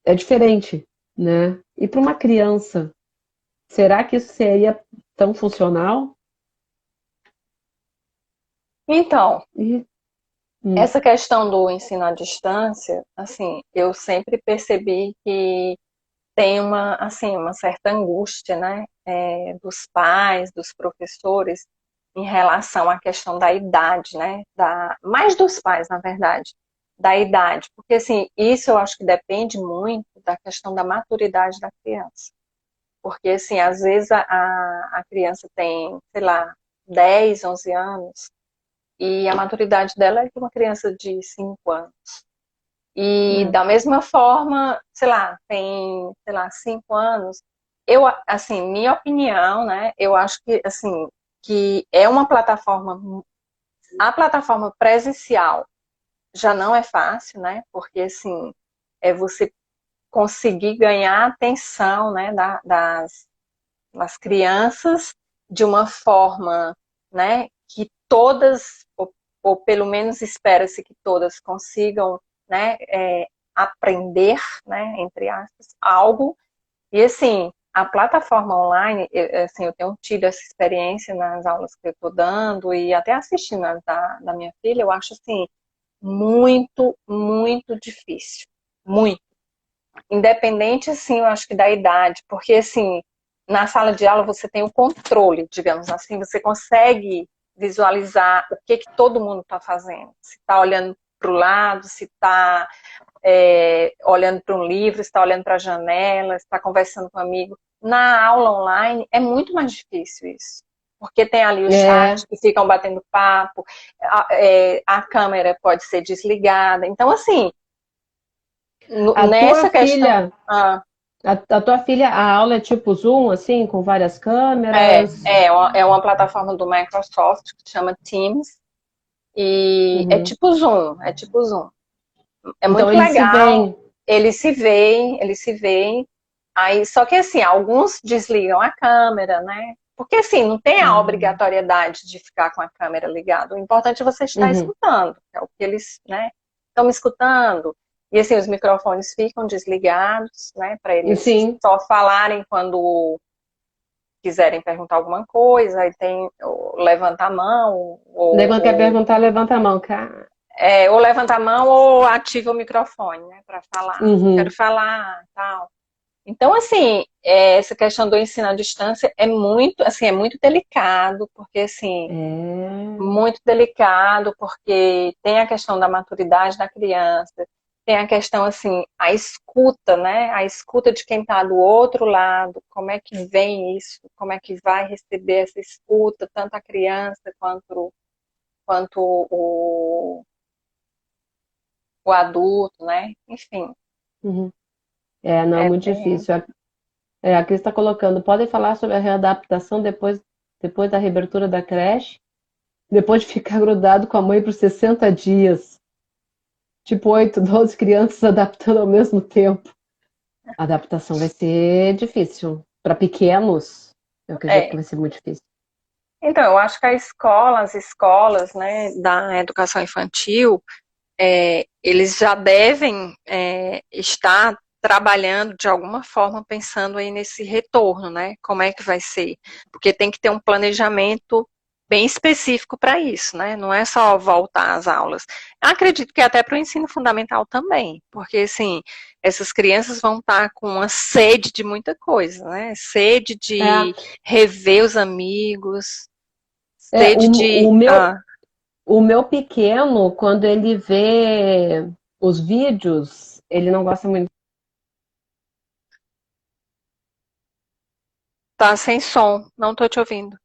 é diferente, né? E para uma criança, será que isso seria tão funcional? Então, E, hum, essa questão do ensino à distância, assim, eu sempre percebi que tem uma, assim, uma certa angústia, né, dos pais, dos professores, em relação à questão da idade, né, mais dos pais, na verdade, da idade, porque, assim, isso eu acho que depende muito da questão da maturidade da criança, porque, assim, às vezes a criança tem, sei lá, 10, 11 anos, e a maturidade dela é de uma criança de 5 anos. E é, da mesma forma, sei lá, tem, sei lá, 5 anos. Eu, assim, minha opinião, né? Eu acho que, assim, que é uma plataforma, a plataforma presencial já não é fácil, né? Porque, assim, é você conseguir ganhar a atenção, né, das crianças de uma forma, né, que todas, ou pelo menos espera-se que todas consigam, né, aprender, né, entre aspas, algo. E assim, a plataforma online, assim, eu tenho tido essa experiência nas aulas que eu estou dando e até assistindo as da minha filha, eu acho assim muito, muito difícil, muito. Independente, assim, eu acho que da idade, porque assim, na sala de aula você tem o controle, digamos assim, você consegue visualizar o que todo mundo está fazendo. Se está olhando para o lado, se está olhando para um livro, está olhando para a janela, está conversando com um amigo. Na aula online é muito mais difícil isso. Porque tem ali o é, chat que ficam batendo papo, a câmera pode ser desligada. Então, assim, a tua nessa questão. filha, a tua filha, a aula é tipo Zoom, assim, com várias câmeras? É uma plataforma do Microsoft que chama Teams e Uhum. É tipo Zoom. É Então muito eles se legal, veem. eles se veem. Aí, só que assim, alguns desligam a câmera, né? Porque assim, não tem a Uhum. obrigatoriedade de ficar com a câmera ligada. O importante é você estar Uhum. escutando, é o que eles, né, estão me escutando. E assim, os microfones ficam desligados, né, para eles Sim, só falarem quando quiserem perguntar alguma coisa, aí tem o levanta a mão, daí quando quer perguntar, levanta a mão, cara. ou levanta a mão ou ativa o microfone, né, para falar. Quero Uhum. falar, tal. Então, assim, essa questão do ensino à distância é muito, assim, é muito delicado, porque, assim, É. muito delicado, porque tem a questão da maturidade da criança, tem a questão, assim, a escuta, né? A escuta de quem está do outro lado, como é que vem isso, como é que vai receber essa escuta, tanto a criança quanto o adulto, né? Enfim, Uhum. É, não, é muito bem. difícil. A Cris está colocando, podem falar sobre a readaptação depois da reabertura da creche, depois de ficar grudado com a mãe por 60 dias. Tipo, 8, 12 crianças adaptando ao mesmo tempo. A adaptação vai ser difícil. Para pequenos, eu acredito que É. vai ser muito difícil. Então, eu acho que as escolas, né, da educação infantil, eles já devem estar trabalhando de alguma forma pensando aí nesse retorno, né? Como é que vai ser? Porque tem que ter um planejamento bem específico para isso, né? Não é só voltar às aulas. Eu acredito que até para o ensino fundamental também, porque assim, essas crianças vão estar com uma sede de muita coisa, né? Sede É, de rever os amigos, é sede de. o meu pequeno, quando ele vê os vídeos, ele não gosta muito. Tá sem som, não tô te ouvindo.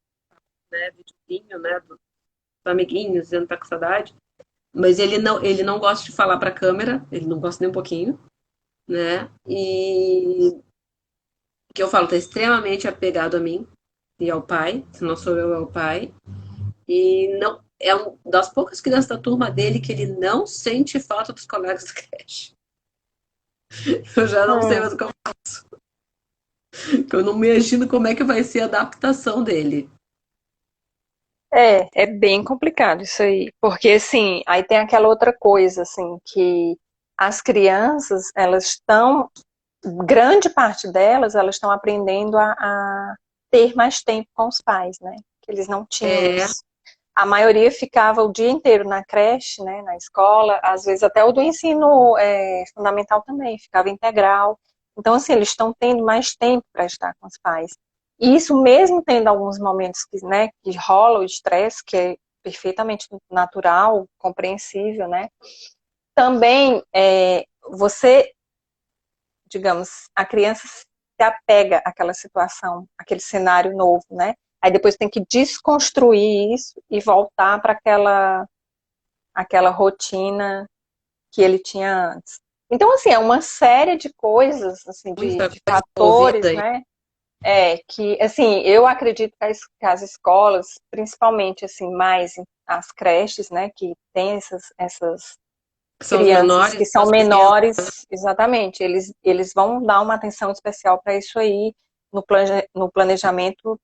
Né, videozinho, né, dos amiguinhos, dizendo que tá com saudade. Mas ele não gosta de falar para a câmera, ele não gosta nem um pouquinho, né? E que eu falo, tá extremamente apegado a mim e ao pai, se não sou eu, é o pai. E não é uma das poucas crianças da turma dele que ele não sente falta dos colegas da creche. Eu já não sei Hum. mais o que eu não me imagino como é que vai ser a adaptação dele. É bem complicado isso aí, porque assim, aí tem aquela outra coisa, assim, que as crianças, elas estão, grande parte delas, elas estão aprendendo a ter mais tempo com os pais, né? Que eles não tinham É, isso. A maioria ficava o dia inteiro na creche, né, na escola, às vezes até o do ensino fundamental também, ficava integral. Então, assim, eles estão tendo mais tempo para estar com os pais. E isso mesmo tendo alguns momentos que, né, que rola o estresse, que é perfeitamente natural, compreensível, né? Também você, digamos, a criança se apega àquela situação, àquele cenário novo, né? Aí depois tem que desconstruir isso e voltar para aquela rotina que ele tinha antes. Então, assim, é uma série de coisas, assim, muita de coisa envolvida fatores, aí. né? Que, assim, eu acredito que as escolas, principalmente, assim, mais as creches, né, que tem essas Que são os crianças menores, que são as pequenas. menores, exatamente, eles vão dar uma atenção especial para isso aí no planejamento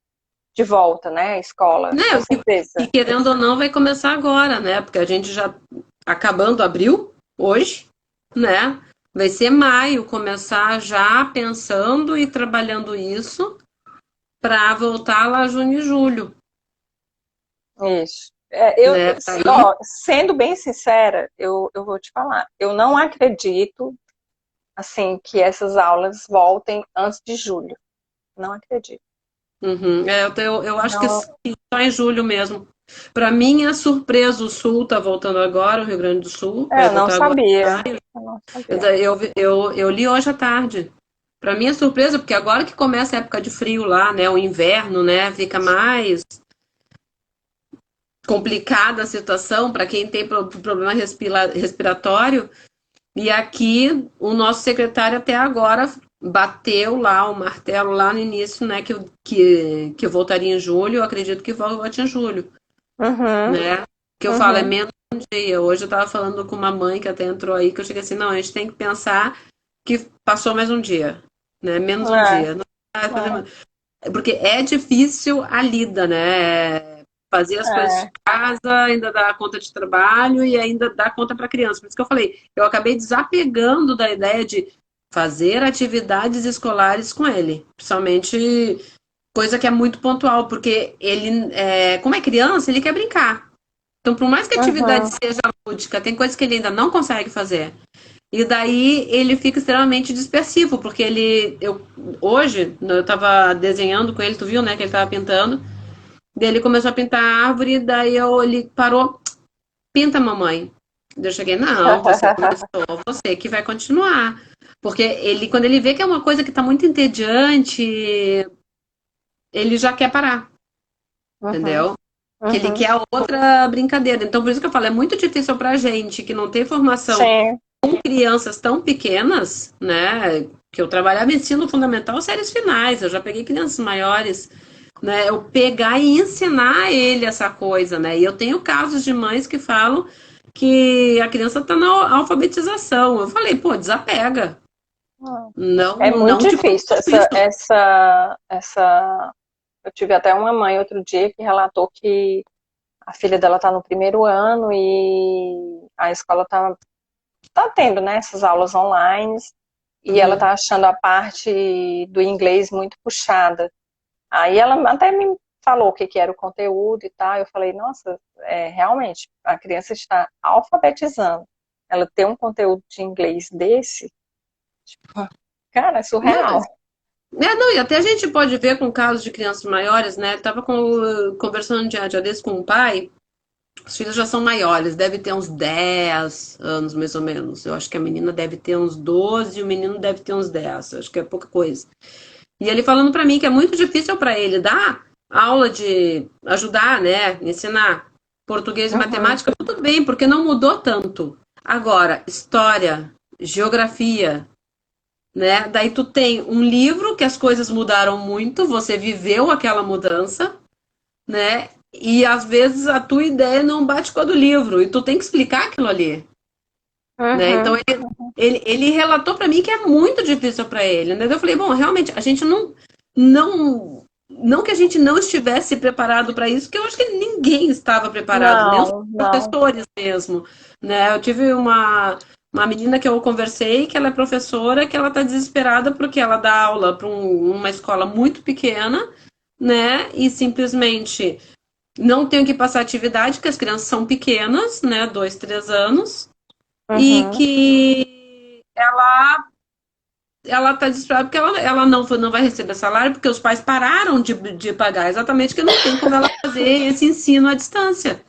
de volta, né, à escola, Né? com E certeza. querendo ou não, vai começar agora, né? Porque a gente já acabando abril, hoje, né? Vai ser maio, começar já pensando e trabalhando isso para voltar lá junho e julho, Isso. Eu, né? Tá aí. ó, sendo bem sincera, eu vou te falar, eu não acredito, assim, que essas aulas voltem antes de julho. Não acredito. Uhum. Eu acho que Não, só em julho mesmo. Para mim é surpresa, o Sul tá voltando agora, o Rio Grande do Sul vai eu não voltar agora. sabia. Eu não sabia. Eu li hoje à tarde. Para mim é surpresa, porque agora que começa a época de frio lá, né? O inverno, né? Fica mais complicada a situação para quem tem problema respiratório. E aqui o nosso secretário até agora bateu lá o martelo lá no início, né? Que eu voltaria em julho. Eu acredito que volte em julho, Uhum, né? Que eu falo, é uhum. menos de um dia. Hoje eu estava falando com uma mãe que até entrou aí, que eu cheguei assim, não, a gente tem que pensar que passou mais um dia, né? Menos um É, dia. Não vai fazer é, mais. Porque é difícil a lida, né? Fazer as coisas de é. casa, ainda dar conta de trabalho e ainda dar conta para criança. Por isso que eu falei, eu acabei desapegando da ideia de fazer atividades escolares com ele, principalmente coisa que é muito pontual, porque ele, como é criança, ele quer brincar. Então, por mais que a atividade Uhum. seja lúdica, tem coisas que ele ainda não consegue fazer. E daí ele fica extremamente dispersivo, porque hoje, eu estava desenhando com ele, tu viu, né, que ele estava pintando, daí ele começou a pintar a árvore, ele parou, pinta mamãe. Daí eu cheguei, não, você começou, você que vai continuar. Porque quando ele vê que é uma coisa que está muito entediante, ele já quer parar, Uhum, entendeu? Que ele uhum. quer a outra brincadeira. Então, por isso que eu falo, é muito difícil pra gente que não tem formação Sim. crianças tão pequenas, né? Que eu trabalhava em ensino fundamental, séries finais, eu já peguei crianças maiores, né? Eu pegar e ensinar a ele essa coisa, né? E eu tenho casos de mães que falam que a criança tá na alfabetização. Eu falei, pô, desapega. Não, É muito não te difícil preocupe com isso. essa. Eu tive até uma mãe outro dia que relatou que a filha dela está no primeiro ano e a escola tá tendo, né, essas aulas online e ela Uhum. tá achando a parte do inglês muito puxada. Aí ela até me falou o que que era o conteúdo e tal. Eu falei, nossa, realmente, a criança está alfabetizando. Ela ter um conteúdo de inglês desse, tipo, cara, é Não, surreal. não, e até a gente pode ver com casos de crianças maiores, né? Tava conversando dia desse com o pai, os filhos já são maiores, deve ter uns 10 anos mais ou menos. Eu acho que a menina deve ter uns 12 e o menino deve ter uns 10. Eu acho que é pouca coisa. E ele falando pra mim que é muito difícil pra ele dar aula de ajudar, né? Ensinar português e Uhum. matemática, tudo bem, porque não mudou tanto. Agora, história, geografia, né? Daí tu tem um livro que as coisas mudaram muito, você viveu aquela mudança, né? E às vezes a tua ideia não bate com a do livro, e tu tem que explicar aquilo ali, né? Então Uhum. ele relatou para mim que é muito difícil para ele, né? Eu falei, bom, realmente a gente não que a gente não estivesse preparado para isso, porque eu acho que ninguém estava preparado, nem os Não, não. professores mesmo, né? Eu tive uma menina que eu conversei, que ela é professora, que ela está desesperada porque ela dá aula para uma escola muito pequena, né? E simplesmente não tem que passar atividade, porque as crianças são pequenas, né? 2, 3 anos, e Uhum. que ela está desesperada porque ela não vai receber salário, porque os pais pararam de pagar, exatamente que não tem como ela fazer esse ensino à distância.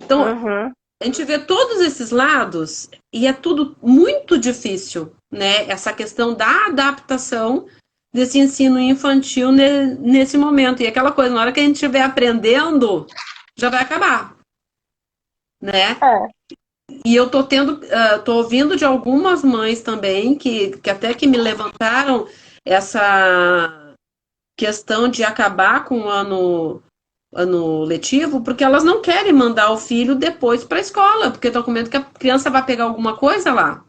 Então, Uhum. a gente vê todos esses lados e é tudo muito difícil, né? Essa questão da adaptação desse ensino infantil nesse momento. E aquela coisa, na hora que a gente estiver aprendendo, já vai acabar, né? É. E eu tô ouvindo de algumas mães também que até que me levantaram essa questão de acabar com o ano letivo, porque elas não querem mandar o filho depois para a escola, porque estão com medo que a criança vai pegar alguma coisa lá.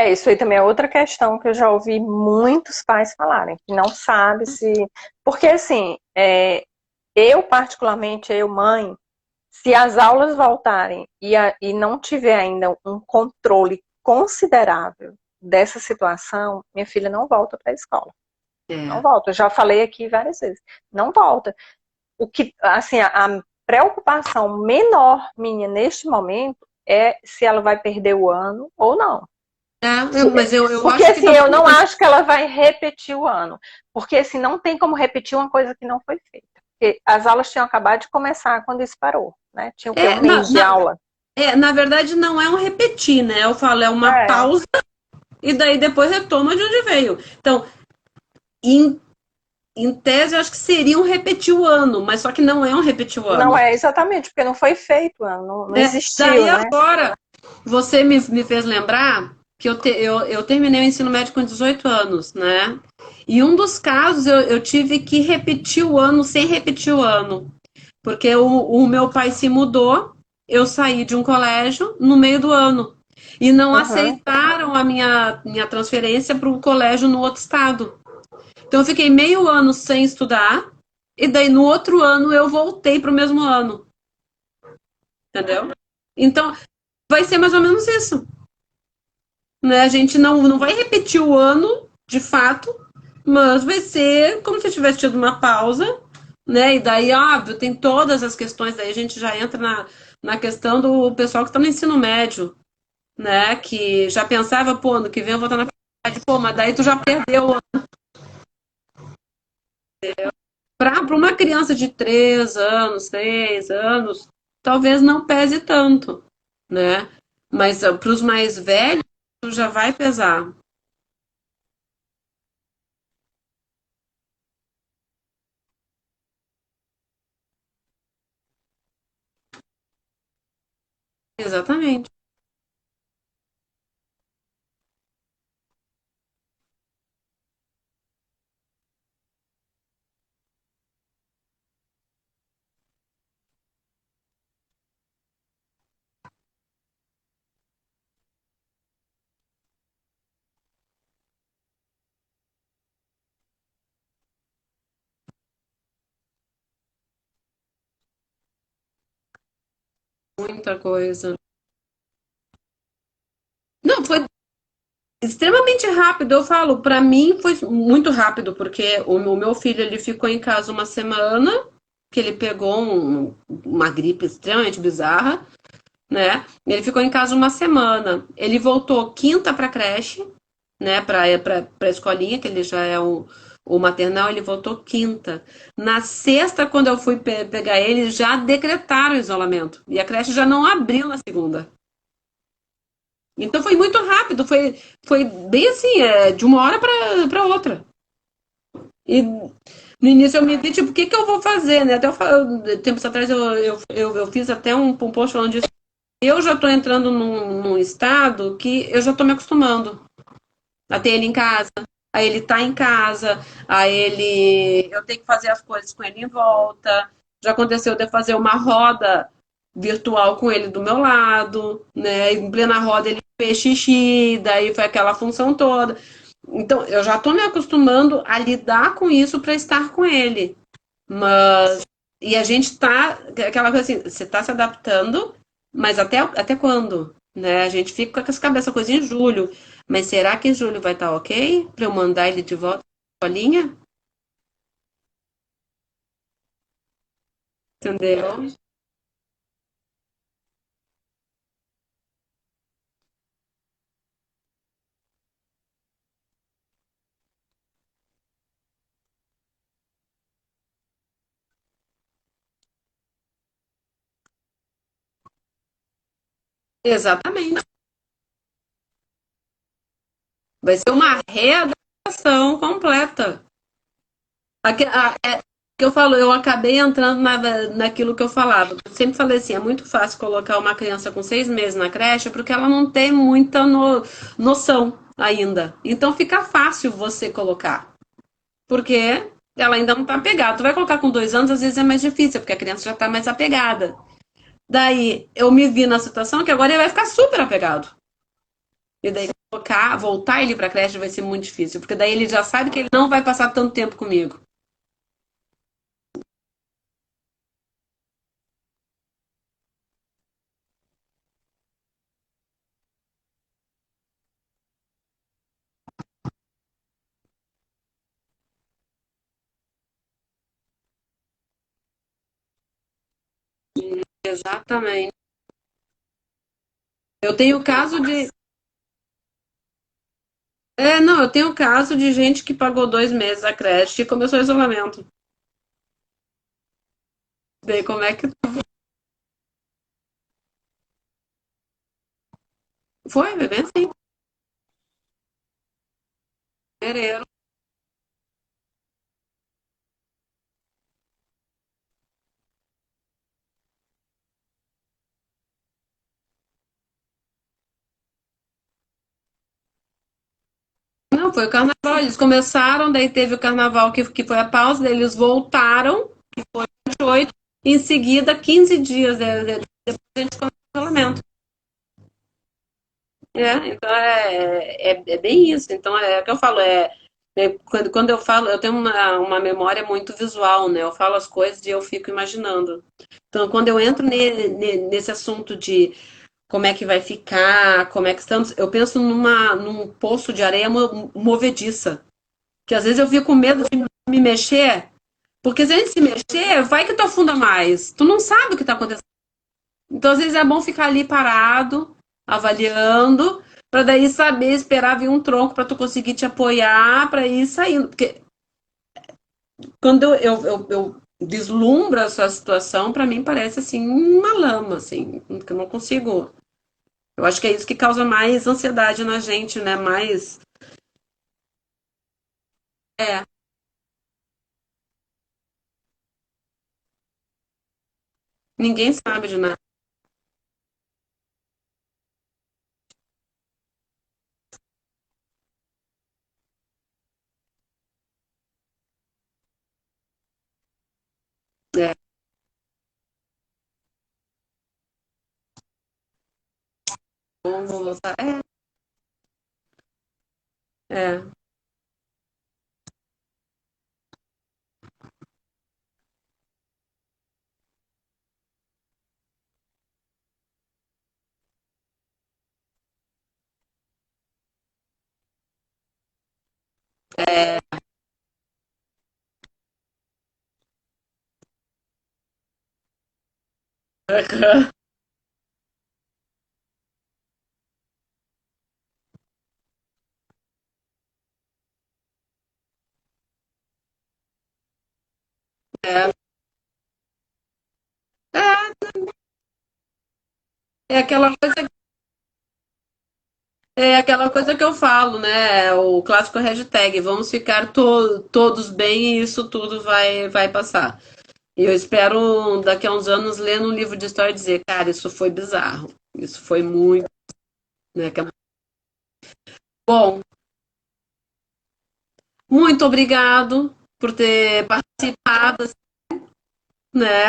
Isso aí também é outra questão que eu já ouvi muitos pais falarem, que não sabe se. Porque, assim, eu, particularmente, eu, mãe, se as aulas voltarem e não tiver ainda um controle considerável dessa situação, minha filha não volta para a escola. Não É, volta. Eu já falei aqui várias vezes. Não volta. O que, assim, a preocupação menor minha neste momento é se ela vai perder o ano ou não. mas eu Porque acho que assim, tá eu tudo não bem. acho que ela vai repetir o ano. Porque assim, não tem como repetir uma coisa que não foi feita. Porque as aulas tinham acabado de começar quando isso parou, né? Tinha o quê? Um É, mês de aula. na verdade, não é um repetir, né? Eu falo, é uma É, pausa e daí depois retoma de onde veio. Então, em, em tese, eu acho que seria um repetir o ano, mas só que não é um repetir o não ano. é exatamente, porque não foi feito o ano, não Daí existiu, né? agora, você me fez lembrar que eu terminei o ensino médio com 18 anos, né? E um dos casos eu tive que repetir o ano sem repetir o ano. Porque o meu pai se mudou, eu saí de um colégio no meio do ano. E não Uhum. aceitaram a minha transferência para o colégio no outro estado. Então eu fiquei meio ano sem estudar, e daí no outro ano eu voltei para o mesmo ano, entendeu? Então vai ser mais ou menos isso. Né? A gente não vai repetir o ano, de fato, mas vai ser como se tivesse tido uma pausa, né? E daí, óbvio, tem todas as questões, daí a gente já entra na questão do pessoal que está no ensino médio, né? Que já pensava, pô, ano que vem eu vou estar na faculdade, pô, mas daí tu já perdeu. Para uma criança de 3 anos, 6 anos, talvez não pese tanto, né? Mas para os mais velhos, já vai pesar. Exatamente. Muita coisa. Não, foi extremamente rápido. Eu falo, para mim foi muito rápido, porque o meu filho ele ficou em casa uma semana que ele pegou uma gripe extremamente bizarra, né? Ele ficou em casa uma semana. Ele voltou quinta para creche, né? Para escolinha, que ele já é o maternal, ele voltou quinta. Na sexta, quando eu fui pegar ele, já decretaram o isolamento. E a creche já não abriu na segunda. Então foi muito rápido, foi bem assim, de uma hora para outra. E no início eu me vi, tipo, o que que eu vou fazer, né? Até tempos atrás eu fiz até um post falando disso. Eu já tô entrando num estado que eu já tô me acostumando a ter ele em casa, a ele tá em casa, a ele. Eu tenho que fazer as coisas com ele em volta. Já aconteceu de eu fazer uma roda virtual com ele do meu lado, né? Em plena roda ele fez xixi, daí foi aquela função toda. Então, eu já tô me acostumando a lidar com isso para estar com ele. Mas. E a gente tá. Aquela coisa assim, você tá se adaptando, mas até quando? Né? A gente fica com essa cabeça coisa em julho. Mas será que em julho vai estar ok? Para eu mandar ele de volta para a linha? Entendeu? Exatamente. Vai ser uma readaptação completa. Que eu falo, eu acabei entrando naquilo que eu falava. Eu sempre falei assim, é muito fácil colocar uma criança com 6 meses na creche porque ela não tem muita noção ainda. Então fica fácil você colocar, porque ela ainda não está apegada. Tu vai colocar com 2 anos, às vezes é mais difícil, porque a criança já está mais apegada. Daí eu me vi na situação que agora ele vai ficar super apegado. E daí colocar, voltar ele para a creche vai ser muito difícil, porque daí ele já sabe que ele não vai passar tanto tempo comigo. Exatamente. Eu tenho caso de. Não, eu tenho caso de gente que pagou 2 meses a creche e começou o isolamento. Daí como é que foi? Foi bem assim, fevereiro. Não, foi o carnaval. Eles começaram, daí teve o carnaval que foi a pausa, daí eles voltaram, 28, em seguida, 15 dias depois a gente começou o isolamento. Então é bem isso. Então é o que eu falo, quando eu falo, eu tenho uma memória muito visual, né? Eu falo as coisas e eu fico imaginando. Então, quando eu entro nesse assunto de como é que vai ficar, como é que estamos, eu penso num poço de areia movediça. Que às vezes eu fico com medo de me mexer, porque se a gente se mexer, vai que tu afunda mais. Tu não sabe o que está acontecendo. Então, às vezes é bom ficar ali parado, avaliando, para daí saber esperar vir um tronco para tu conseguir te apoiar para ir saindo. Porque quando eu vislumbro essa situação, para mim parece assim uma lama, assim, que eu não consigo. Eu acho que é isso que causa mais ansiedade na gente, né? Mais. É, ninguém sabe de nada. É, vamos voltar. É, é, É, é, é aquela coisa, é aquela coisa que eu falo, né? O clássico hashtag, vamos ficar todos bem e isso tudo vai passar. E eu espero daqui a uns anos ler um livro de história e dizer, cara, isso foi bizarro. Isso foi muito, né? Bom, muito obrigado por ter participado, né?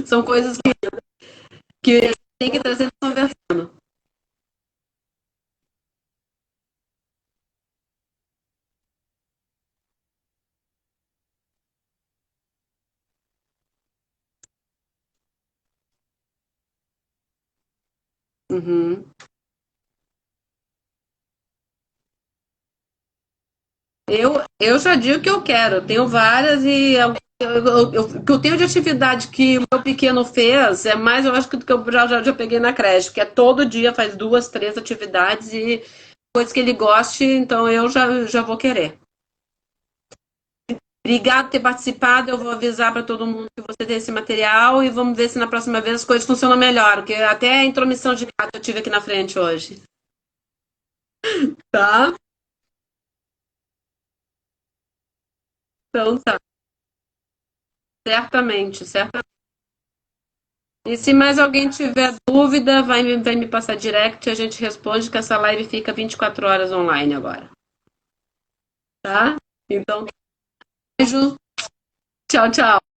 São coisas que tem que trazer de conversa. Uhum. Eu já digo que eu quero. Eu tenho várias e o que eu tenho de atividade que o meu pequeno fez é mais, eu acho que do que eu já peguei na creche, que é todo dia faz duas, três atividades e coisas que ele goste, então eu já vou querer. Obrigado por ter participado. Eu vou avisar para todo mundo que você tem esse material e vamos ver se na próxima vez as coisas funcionam melhor, porque até a intromissão de gato eu tive aqui na frente hoje. Tá? Então tá. Certamente, certamente. E se mais alguém tiver dúvida, vai me passar direct e a gente responde que essa live fica 24 horas online agora. Tá? Então, beijo. Tchau, tchau.